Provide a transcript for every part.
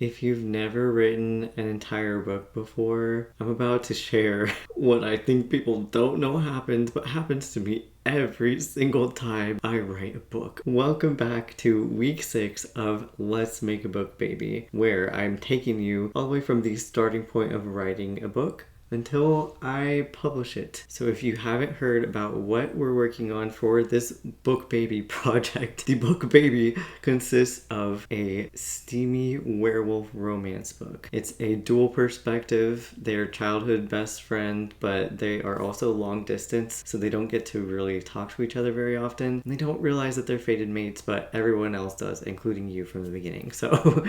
If you've never written an entire book before, I'm about to share what I think people don't know happens, but happens to me every single time I write a book. Welcome back to week 6 of Let's Make a Book Baby, where I'm taking you all the way from the starting point of writing a book until I publish it. So if you haven't heard about what we're working on for this book baby project, the book baby consists of a steamy werewolf romance book. It's a dual perspective. They're childhood best friend, but they are also long distance, so they don't get to really talk to each other very often. They don't realize that they're fated mates, but everyone else does, including you from the beginning. So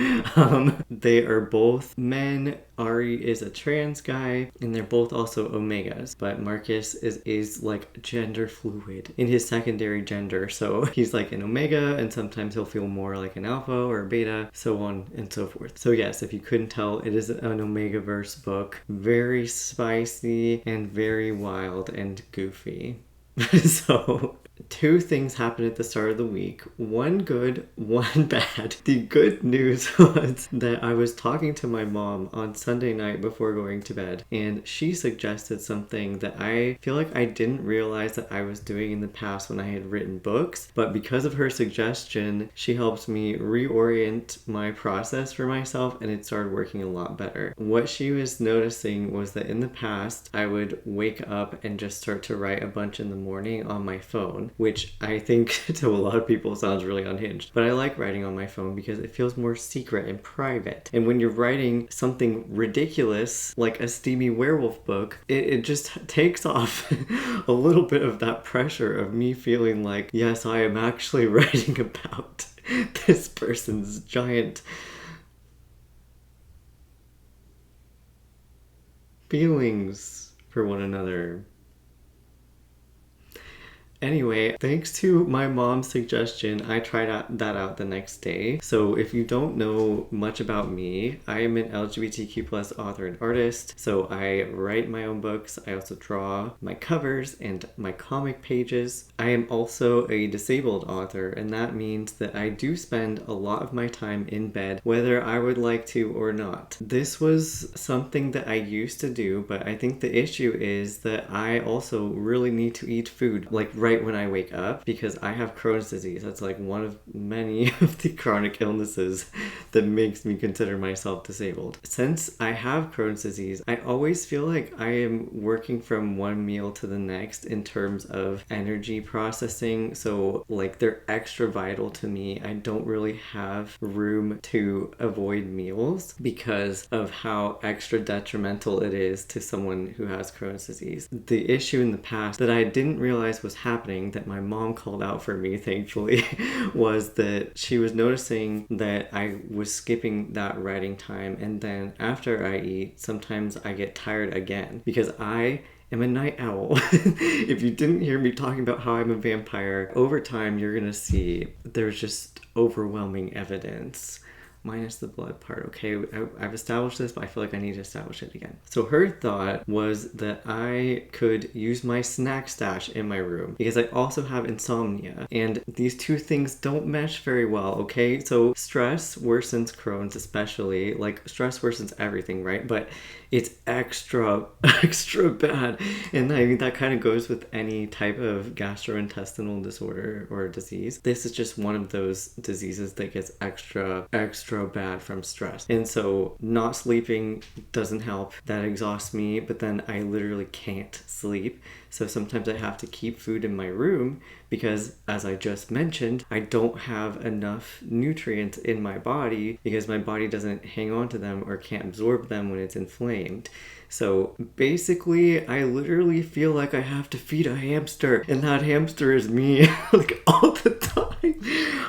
they are both men. Ari is a trans guy, and they're both also omegas, but Marcus is like gender fluid in his secondary gender, so he's like an omega, and sometimes he'll feel more like an alpha or a beta, so on and so forth. So yes, if you couldn't tell, it is an omega-verse book, very spicy and very wild and goofy. So two things happened at the start of the week. One good, one bad. The good news was that I was talking to my mom on Sunday night before going to bed, and she suggested something that I feel like I didn't realize that I was doing in the past when I had written books, but because of her suggestion, she helped me reorient my process for myself, and it started working a lot better. What she was noticing was that in the past, I would wake up and just start to write a bunch in the morning on my phone, which I think to a lot of people sounds really unhinged. But I like writing on my phone because it feels more secret and private. And when you're writing something ridiculous, like a steamy werewolf book, it just takes off a little bit of that pressure of me feeling like, yes, I am actually writing about this person's giant feelings for one another. Anyway, thanks to my mom's suggestion, I tried that out the next day. So if you don't know much about me, I am an LGBTQ plus author and artist. So I write my own books. I also draw my covers and my comic pages. I am also a disabled author, and that means that I do spend a lot of my time in bed, whether I would like to or not. This was something that I used to do, but I think the issue is that I also really need to eat food, like right when I wake up, because I have Crohn's disease. That's like one of many of the chronic illnesses that makes me consider myself disabled. Since I have Crohn's disease, I always feel like I am working from one meal to the next in terms of energy processing. So like they're extra vital to me. I don't really have room to avoid meals because of how extra detrimental it is to someone who has Crohn's disease. The issue in the past that I didn't realize was happening, that my mom called out for me, thankfully, was that she was noticing that I was skipping that writing time, and then after I eat, sometimes I get tired again because I am a night owl. If you didn't hear me talking about how I'm a vampire, over time you're gonna see there's just overwhelming evidence. Minus the blood part, okay? I've established this, but I feel like I need to establish it again. So her thought was that I could use my snack stash in my room because I also have insomnia, and these two things don't mesh very well, okay? So stress worsens Crohn's, especially. Like, stress worsens everything, right? But it's extra bad. And I mean, that kind of goes with any type of gastrointestinal disorder or disease. This is just one of those diseases that gets extra bad from stress. And so not sleeping doesn't help. That exhausts me, but then I literally can't sleep. So sometimes I have to keep food in my room because, as I just mentioned, I don't have enough nutrients in my body because my body doesn't hang on to them or can't absorb them when it's inflamed. So basically, I literally feel like I have to feed a hamster, and that hamster is me, like all the time.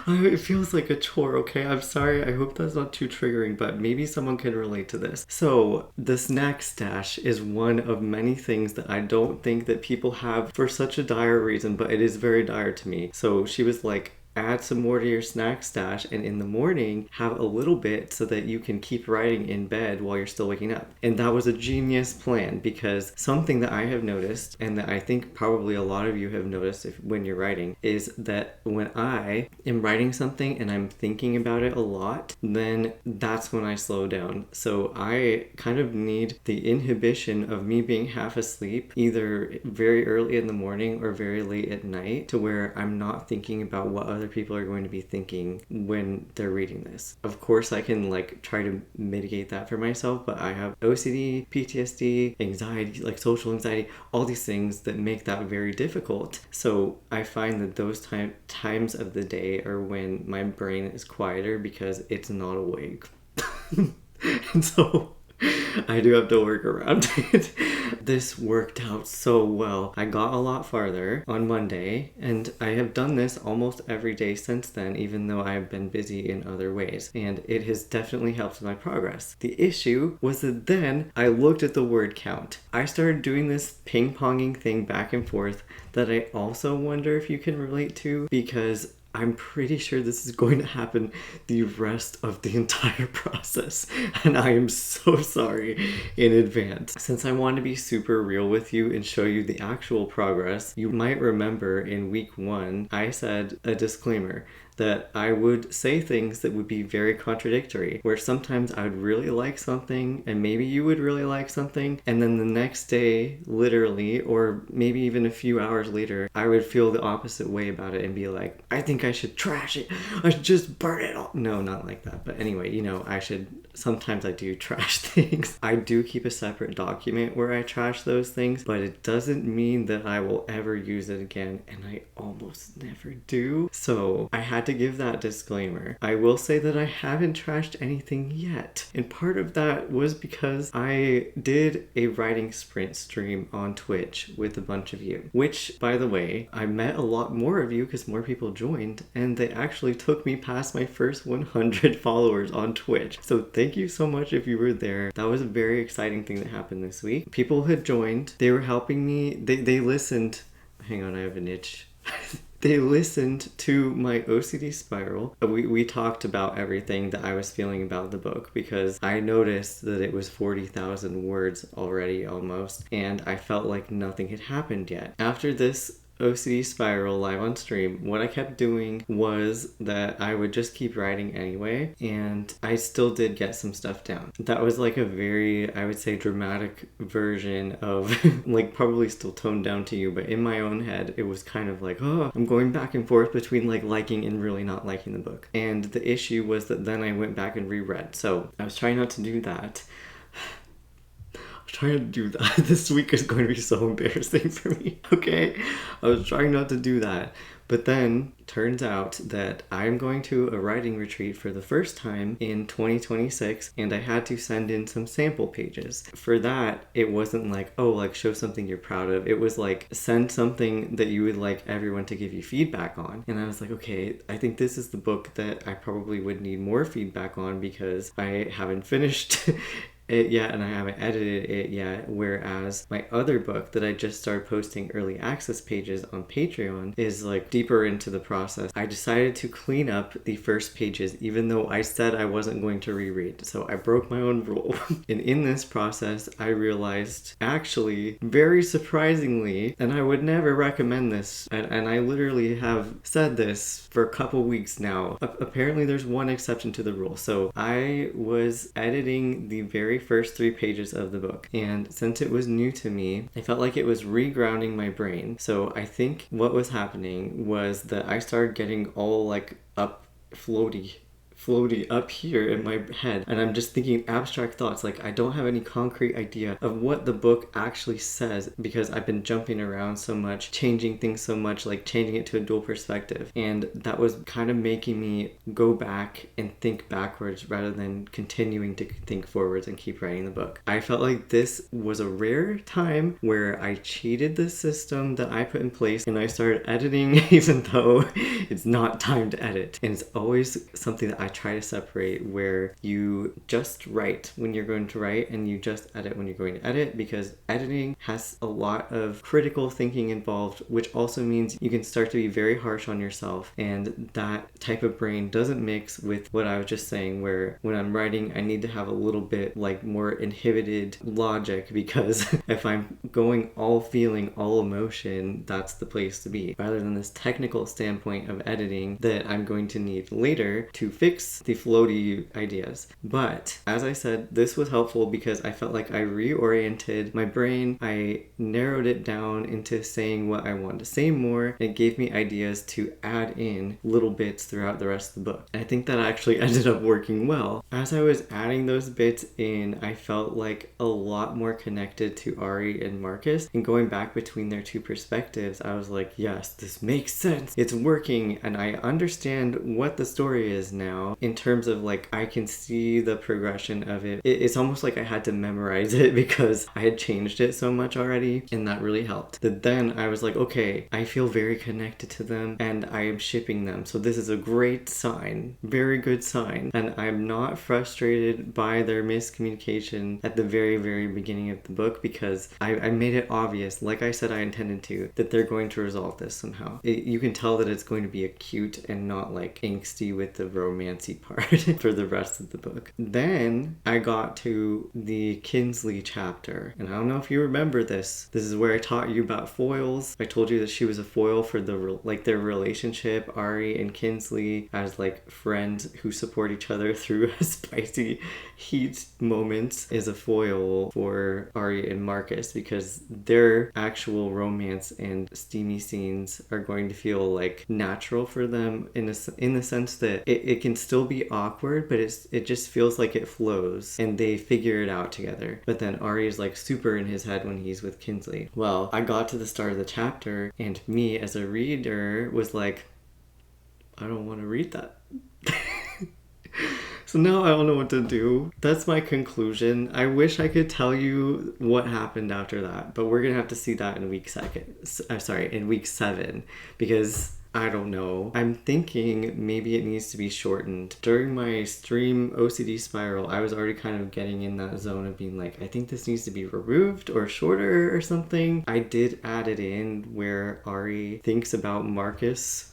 It feels like a chore, okay? I'm sorry, I hope that's not too triggering, but maybe someone can relate to this. So the snack stash is one of many things that I don't think that people have for such a dire reason, but it is very dire to me. So she was like, add some more to your snack stash, and in the morning have a little bit so that you can keep writing in bed while you're still waking up. And that was a genius plan, because something that I have noticed, and that I think probably a lot of you have noticed when you're writing, is that when I am writing something and I'm thinking about it a lot, then that's when I slow down. So I kind of need the inhibition of me being half asleep, either very early in the morning or very late at night, to where I'm not thinking about what other people are going to be thinking when they're reading this. Of course, I can like try to mitigate that for myself, but I have OCD, PTSD, anxiety, like social anxiety, all these things that make that very difficult. So I find that those times of the day are when my brain is quieter because it's not awake. And so I do have to work around it. This worked out so well. I got a lot farther on Monday, and I have done this almost every day since then, even though I have been busy in other ways, and it has definitely helped my progress. The issue was that then I looked at the word count. I started doing this ping-ponging thing back and forth that I also wonder if you can relate to, because I'm pretty sure this is going to happen the rest of the entire process, and I am so sorry in advance. Since I want to be super real with you and show you the actual progress, you might remember in week 1, I said a disclaimer that I would say things that would be very contradictory, where sometimes I would really like something and maybe you would really like something, and then the next day, literally, or maybe even a few hours later, I would feel the opposite way about it and be like, I think I should trash it, I should just burn it all. No, not like that, but anyway, you know, sometimes I do trash things. I do keep a separate document where I trash those things, but it doesn't mean that I will ever use it again, and I almost never do. So I had to give that disclaimer. I will say that I haven't trashed anything yet, and part of that was because I did a writing sprint stream on Twitch with a bunch of you, which, by the way, I met a lot more of you because more people joined, and they actually took me past my first 100 followers on Twitch. So thank you so much if you were there. That was a very exciting thing that happened this week. People had joined, they were helping me, they listened. Hang on, I have an itch. They listened to my OCD spiral. We talked about everything that I was feeling about the book, because I noticed that it was 40,000 words already almost, and I felt like nothing had happened yet. After this OCD spiral live on stream, what I kept doing was that I would just keep writing anyway, and I still did get some stuff down. That was like a very, I would say, dramatic version of like probably still toned down to you, but in my own head it was kind of like, oh, I'm going back and forth between like liking and really not liking the book. And the issue was that then I went back and reread, so I was trying not to do that. Trying to do that. This week is going to be so embarrassing for me, okay? I was trying not to do that. But then, turns out that I'm going to a writing retreat for the first time in 2026, and I had to send in some sample pages. For that, it wasn't like, oh, like show something you're proud of. It was like, send something that you would like everyone to give you feedback on. And I was like, okay, I think this is the book that I probably would need more feedback on, because I haven't finished it yet and I haven't edited it yet, whereas my other book that I just started posting early access pages on Patreon is like deeper into the process. I decided to clean up the first pages even though I said I wasn't going to reread, so I broke my own rule. And in this process I realized, actually, very surprisingly, and I would never recommend this, and I literally have said this for a couple weeks now, apparently there's one exception to the rule. So I was editing the very first 3 pages of the book, and since it was new to me, I felt like it was regrounding my brain. So I think what was happening was that I started getting all like up floaty up here in my head, and I'm just thinking abstract thoughts. Like I don't have any concrete idea of what the book actually says, because I've been jumping around so much, changing things so much, like changing it to a dual perspective, and that was kind of making me go back and think backwards rather than continuing to think forwards and keep writing the book. I felt like this was a rare time where I cheated the system that I put in place, and I started editing even though it's not time to edit, and it's always something that I try to separate where you just write when you're going to write and you just edit when you're going to edit, because editing has a lot of critical thinking involved, which also means you can start to be very harsh on yourself, and that type of brain doesn't mix with what I was just saying, where when I'm writing I need to have a little bit like more inhibited logic, because if I'm going all feeling, all emotion, that's the place to be, rather than this technical standpoint of editing that I'm going to need later to fix the floaty ideas. But as I said, this was helpful because I felt like I reoriented my brain. I narrowed it down into saying what I wanted to say more. It gave me ideas to add in little bits throughout the rest of the book. I think that actually ended up working well. As I was adding those bits in, I felt like a lot more connected to Ari and Marcus, and going back between their two perspectives, I was like, yes, this makes sense. It's working, and I understand what the story is now in terms of like, I can see the progression of it. It's almost like I had to memorize it because I had changed it so much already, and that really helped. But then I was like, okay, I feel very connected to them and I am shipping them. So this is a great sign, very good sign. And I'm not frustrated by their miscommunication at the very, very beginning of the book, because I made it obvious, like I said I intended to, that they're going to resolve this somehow. You can tell that it's going to be acute and not like angsty with the romancy part for the rest of the book. Then I got to the Kinsley chapter, and I don't know if you remember this. This is where I taught you about foils. I told you that she was a foil for their relationship, Ari and Kinsley, as like friends who support each other through spicy heat moments, is a foil for Ari and Marcus, because their actual romance and steamy scenes are going to feel like natural for them in the sense that it can still be awkward, but it just feels like it flows and they figure it out together. But then Ari is like super in his head when he's with Kinsley. Well, I got to the start of the chapter and me as a reader was like, I don't want to read that. So now I don't know what to do. That's my conclusion. I wish I could tell you what happened after that, but we're gonna have to see that in week 7, because I don't know. I'm thinking maybe it needs to be shortened. During my stream OCD spiral, I was already kind of getting in that zone of being like, I think this needs to be removed or shorter or something. I did add it in where Ari thinks about Marcus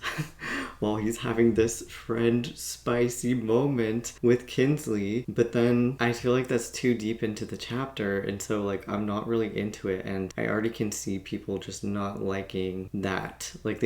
while he's having this friend spicy moment with Kinsley, but then I feel like that's too deep into the chapter, and so like I'm not really into it, and I already can see people just not liking that. Like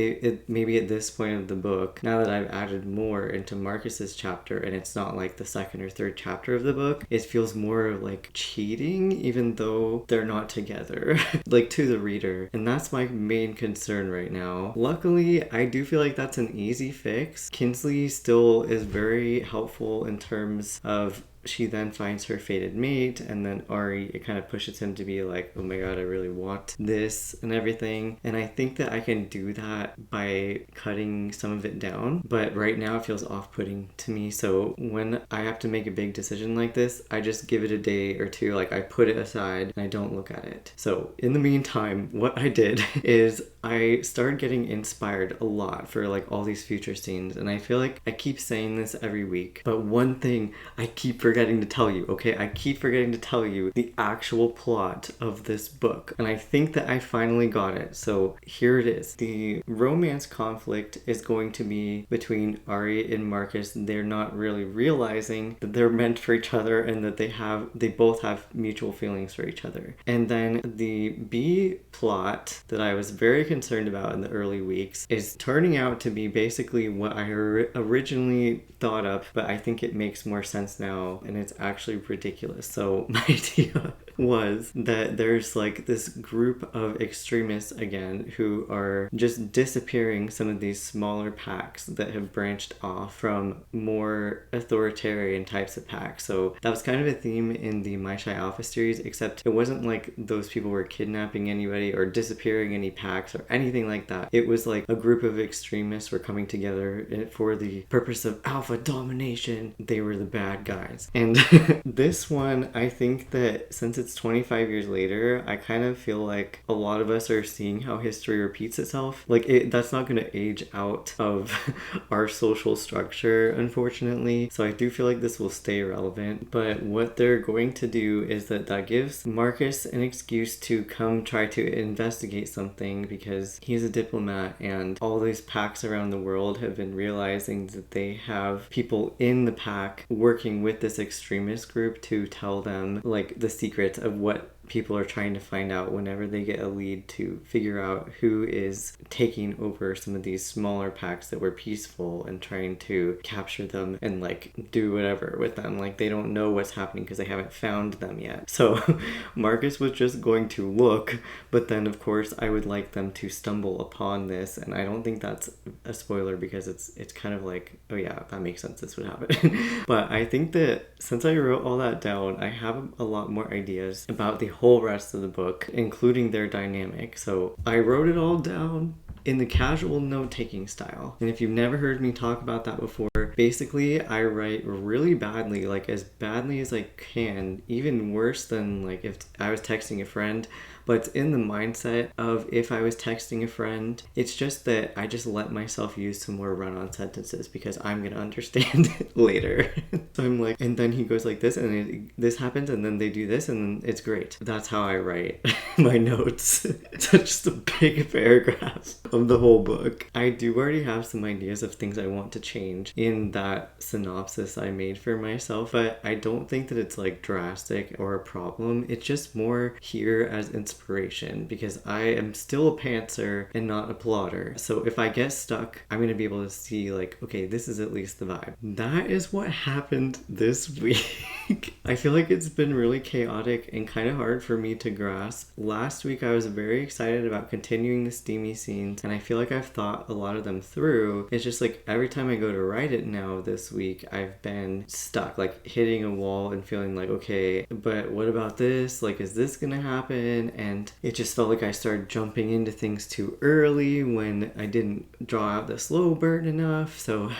maybe at this point of the book, now that I've added more into Marcus's chapter and it's not like the second or third chapter of the book, it feels more like cheating even though they're not together like to the reader, and that's my main concern right now. Luckily I do feel like that's an easy fix. Kinsley still is very helpful in terms of she then finds her fated mate, and then Ari, it kind of pushes him to be like, oh my god, I really want this and everything. And I think that I can do that by cutting some of it down, but right now it feels off-putting to me. So when I have to make a big decision like this, I just give it a day or two, like I put it aside and I don't look at it. So in the meantime, what I did is I started getting inspired a lot for like all these future scenes, and I feel like I keep saying this every week, but one thing I keep forgetting to tell you, okay? I keep forgetting to tell you the actual plot of this book, and I think that I finally got it. So here it is. The romance conflict is going to be between Ari and Marcus. They're not really realizing that they're meant for each other and that they both have mutual feelings for each other. And then the B plot that I was very concerned about in the early weeks is turning out to be basically what I originally thought of, but I think it makes more sense now, and it's actually ridiculous. So my idea was that there's like this group of extremists again who are just disappearing some of these smaller packs that have branched off from more authoritarian types of packs. So that was kind of a theme in the My Shy Alpha series, except it wasn't like those people were kidnapping anybody or disappearing any packs or anything like that. It was like a group of extremists were coming together for the purpose of alpha domination. They were the bad guys. And this one, I think that since it's 25 years later, I kind of feel like a lot of us are seeing how history repeats itself. Like, that's not going to age out of our social structure, unfortunately. So I do feel like this will stay relevant. But what they're going to do is that gives Marcus an excuse to come try to investigate something, because he's a diplomat and all these packs around the world have been realizing that they have people in the pack working with this extremist group to tell them like the secrets of what people are trying to find out whenever they get a lead, to figure out who is taking over some of these smaller packs that were peaceful and trying to capture them and like do whatever with them. Like, they don't know what's happening because they haven't found them yet. So Marcus was just going to look, but then of course I would like them to stumble upon this, and I don't think that's a spoiler because it's kind of like, oh yeah, that makes sense, this would happen. But I think that since I wrote all that down, I have a lot more ideas about the whole rest of the book, including their dynamic. So I wrote it all down in the casual note-taking style. And if you've never heard me talk about that before, basically I write really badly, like as badly as I can, even worse than like if I was texting a friend. But it's in the mindset of if I was texting a friend. It's just that I just let myself use some more run-on sentences because I'm gonna understand it later. So I'm like, and then he goes like this, and this happens, and then they do this, and then it's great. That's how I write my notes. It's just a big paragraph of the whole book. I do already have some ideas of things I want to change in that synopsis I made for myself, but I don't think that it's like drastic or a problem. It's just more here as inspiration, because I am still a pantser and not a plotter. So if I get stuck, I'm going to be able to see like, okay, this is at least the vibe. That is what happened this week. I feel like it's been really chaotic and kind of hard for me to grasp. Last week I was very excited about continuing the steamy scenes, and I feel like I've thought a lot of them through. It's just like every time I go to write it now this week, I've been stuck, like hitting a wall and feeling like, okay, but what about this? Like, is this gonna happen? And it just felt like I started jumping into things too early when I didn't draw out the slow burn enough. So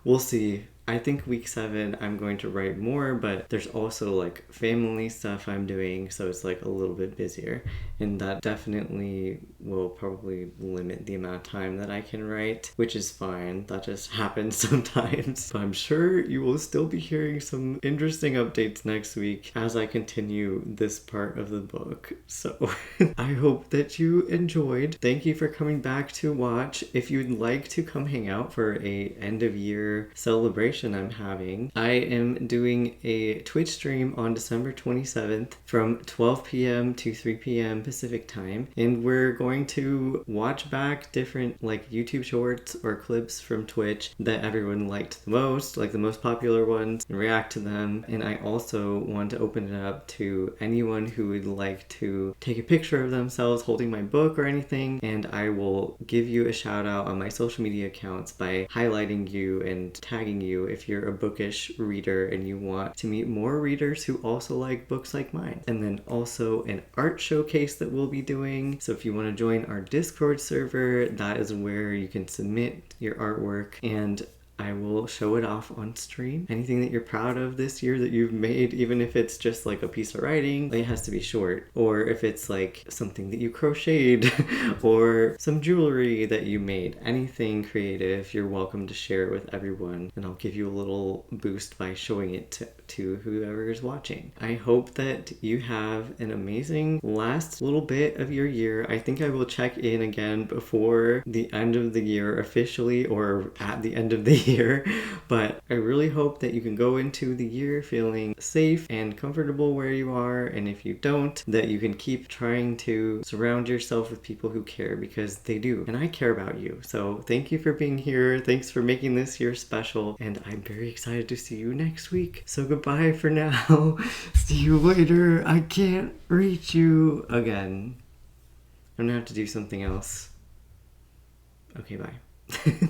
we'll see. I think week 7 I'm going to write more, but there's also like family stuff I'm doing, so it's like a little bit busier, and that definitely will probably limit the amount of time that I can write, which is fine. That just happens sometimes. But I'm sure you will still be hearing some interesting updates next week as I continue this part of the book. So I hope that you enjoyed. Thank you for coming back to watch. If you'd like to come hang out for a end of year celebration I'm having, I am doing a Twitch stream on December 27th from 12 p.m. to 3 p.m. Pacific time, and we're going to watch back different like YouTube shorts or clips from Twitch that everyone liked the most, like the most popular ones, and react to them. And I also want to open it up to anyone who would like to take a picture of themselves holding my book or anything, and I will give you a shout out on my social media accounts by highlighting you and tagging you if you're a bookish reader and you want to meet more readers who also like books like mine. And then also an art showcase that we'll be doing. So if you want to join our Discord server, that is where you can submit your artwork and I will show it off on stream. Anything that you're proud of this year that you've made, even if it's just like a piece of writing, it has to be short. Or if it's like something that you crocheted or some jewelry that you made, anything creative, you're welcome to share it with everyone. And I'll give you a little boost by showing it to whoever is watching. I hope that you have an amazing last little bit of your year. I think I will check in again before the end of the year officially, or at the end of the year, but I really hope that you can go into the year feeling safe and comfortable where you are, and if you don't, that you can keep trying to surround yourself with people who care, because they do, and I care about you. So thank you for being here. Thanks for making this year special, and I'm very excited to see you next week. So goodbye for now. See you later. I can't reach you again. I'm gonna have to do something else. Okay, bye.